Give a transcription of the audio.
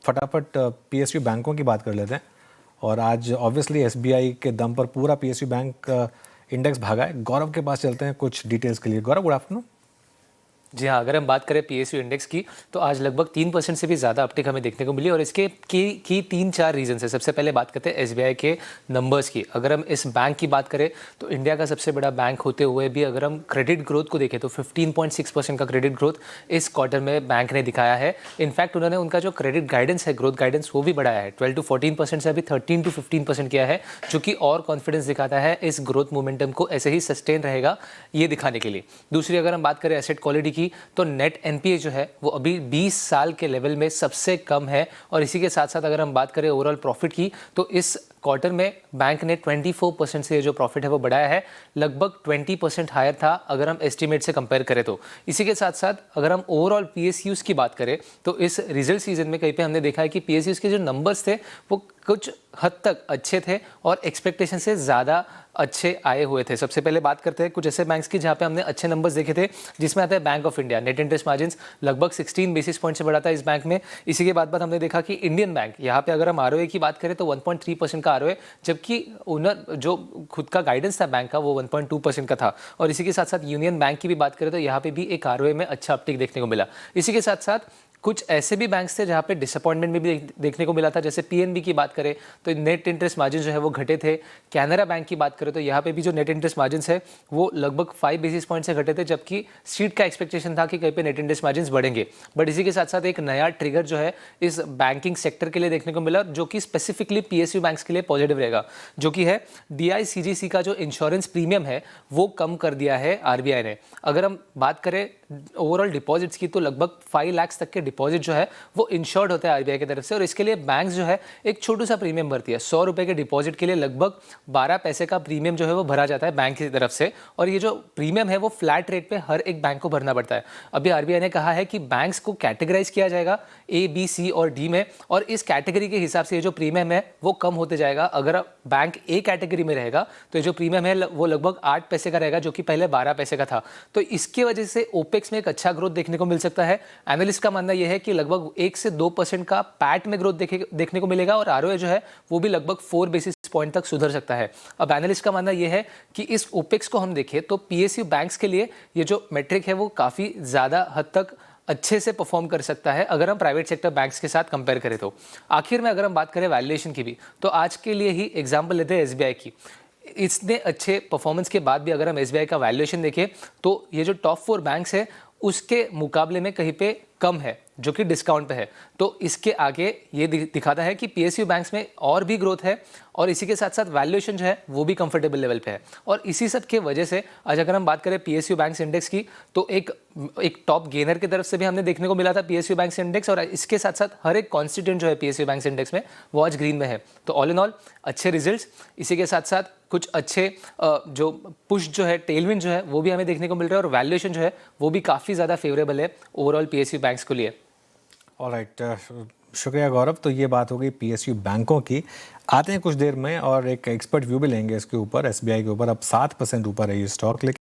फटाफट पीएसयू बैंकों की बात कर लेते हैं। और आज ऑब्वियसली एसबीआई के दम पर पूरा पीएसयू बैंक इंडेक्स भागा है। गौरव के पास चलते हैं कुछ डिटेल्स के लिए। गौरव, गुड आफ्टरनून। जी हाँ, अगर हम बात करें पीएसयू इंडेक्स की तो आज लगभग 3% से भी ज़्यादा अपटिक हमें देखने को मिली और इसके की 3-4 रीजंस है। सबसे पहले बात करते हैं एसबीआई के नंबर्स की। अगर हम इस बैंक की बात करें तो इंडिया का सबसे बड़ा बैंक होते हुए भी अगर हम क्रेडिट ग्रोथ को देखें तो 15.6% का क्रेडिट ग्रोथ इस क्वार्टर में बैंक ने दिखाया है। इनफैक्ट उन्होंने उनका जो क्रेडिट गाइडेंस है, ग्रोथ गाइडेंस, वो भी बढ़ाया है। 12 to 14% से अभी 13 to 15% किया है, जो कि और कॉन्फिडेंस दिखाता है इस ग्रोथ मोमेंटम को ऐसे ही सस्टेन रहेगा ये दिखाने के लिए। दूसरी अगर हम बात करें एसेट क्वालिटी की तो नेट एनपीए जो है वो अभी 20 साल के लेवल में सबसे कम है। और इसी के साथ साथ अगर हम बात करें ओवरऑल प्रॉफिट की तो इस क्वार्टर में बैंक ने 24% से जो प्रॉफिट है वो बढ़ाया है, लगभग 20% हायर था अगर हम एस्टीमेट से कंपेयर करें तो। इसी के साथ साथ अगर हम ओवरऑल पीएसयूज़ की बात करें तो इस रिजल्ट सीजन में कहीं पे हमने देखा है कि पीएसयूज़ के जो नंबर्स थे वो कुछ हद तक अच्छे थे और एक्सपेक्टेशन से ज़्यादा अच्छे आए हुए थे। सबसे पहले बात करते हैं कुछ ऐसे बैंक्स की जहाँ पे हमने अच्छे नंबर्स देखे थे, जिसमें आता है bank of India. Net interest margin लगभग 16 बेसिस पॉइंट से बढ़ा था इस बैंक में। इसी के बाद हमने देखा कि इंडियन बैंक, यहाँ पे अगर हम आरओए की बात करें तो 1.3% का आरओए, जबकि ओनर जो खुद का गाइडेंस था बैंक का वो 1.2% का था। और इसी के साथ साथ यूनियन बैंक की भी बात करें तो यहाँ पे भी एक आरओए में अच्छा अपटिक देखने को मिला। इसी के साथ साथ कुछ ऐसे भी बैंक्स थे जहाँ पे डिसअपॉइंटमेंट भी देखने को मिला था। जैसे पीएनबी की बात करें तो नेट इंटरेस्ट मार्जिन जो है वो घटे थे। कैनरा बैंक की बात करें तो यहाँ पे भी जो नेट इंटरेस्ट मार्जिन है वो लगभग 5 बेसिस पॉइंट से घटे थे, जबकि स्ट्रीट का एक्सपेक्टेशन था कि कहीं पे नेट इंटरेस्ट मार्जिन बढ़ेंगे। बट इसी के साथ साथ एक नया ट्रिगर जो है इस बैंकिंग सेक्टर के लिए देखने को मिला, जो कि स्पेसिफिकली पीएसयू बैंक्स के लिए पॉजिटिव रहेगा, जो कि है डीआईसीजीसी का जो इंश्योरेंस प्रीमियम है वो कम कर दिया है आरबीआई ने। अगर हम बात करें ओवरऑल डिपॉजिट्स की तो लगभग 5 लाख तक के डिपॉजिट जो है वो इंश्योर्ड होता है आरबीआई की तरफ से, और इसके लिए बैंक्स जो है एक छोटू सा प्रीमियम भरती है। 100 रुपए के डिपॉजिट के लिए लगभग 12 पैसे का प्रीमियम जो है वो भरा जाता है बैंक की तरफ से, और ये जो प्रीमियम है वो फ्लैट रेट पे हर एक बैंक को भरना पड़ता है। अभी आरबीआई ने कहा है कि बैंक्स को कैटेगराइज किया जाएगा ए, बी, सी और डी में, और इस कैटेगरी के हिसाब से ये जो प्रीमियम है वो कम होते जाएगा। अगर बैंक ए कैटेगरी में रहेगा तो ये जो प्रीमियम है वो लगभग 8 पैसे का रहेगा, जो कि पहले 12 पैसे का था। तो इसकी वजह से ओपेक्स में एक अच्छा ग्रोथ देखने को मिल सकता है। एनालिस्ट का मानना यह है कि लगभग 1 से 2% का पैट में ग्रोथ देखने को मिलेगा, और आरओए जो है वो भी लगभग 4 बेसिस पॉइंट तक सुधर सकता है। अब एनालिस्ट का मानना यह है कि इस ओपेक्स को हम देखें तो पीएसयू बैंक्स के लिए ये जो मेट्रिक है वो काफ़ी ज़्यादा हद तक अच्छे से परफॉर्म कर सकता है अगर हम प्राइवेट सेक्टर बैंक्स के साथ कंपेयर करें तो। आखिर में अगर हम बात करें वैल्यूएशन की भी, तो आज के लिए ही एग्जांपल लेते हैं एसबीआई की। इतने अच्छे परफॉर्मेंस के बाद भी अगर हम एसबीआई का वैल्यूएशन देखें तो ये जो टॉप 4 बैंक्स है उसके मुकाबले में कहीं पे कम है, जो कि डिस्काउंट पे है। तो इसके आगे ये दिखाता है कि पीएसयू बैंक्स में और भी ग्रोथ है, और इसी के साथ साथ वैल्यूएशन जो है वो भी कंफर्टेबल लेवल पे है। और इसी सब के वजह से आज अगर हम बात करें पीएसयू बैंक्स इंडेक्स की तो एक टॉप गेनर की तरफ से भी हमने देखने को मिला था पीएसयू बैंक्स इंडेक्स, और इसके साथ साथ हर एक कॉन्स्टिट्यूएंट जो है पीएसयू बैंक्स इंडेक्स में वो आज ग्रीन में है। तो ऑल इन ऑल अच्छे रिजल्ट्स, इसी के साथ साथ कुछ अच्छे जो पुश जो है, टेलविंड जो है वो भी हमें देखने को मिल रहा है, और वैल्यूएशन जो है वो भी काफ़ी ज़्यादा फेवरेबल है ओवरऑल पीएसयू बैंक्स को लिए। ऑलराइट, शुक्रिया गौरव। तो ये बात हो गई पीएसयू बैंकों की। आते हैं कुछ देर में और एक एक्सपर्ट व्यू भी लेंगे इसके ऊपर, एसबीआई के ऊपर। अब 7% ऊपर है ये स्टॉक, लेकिन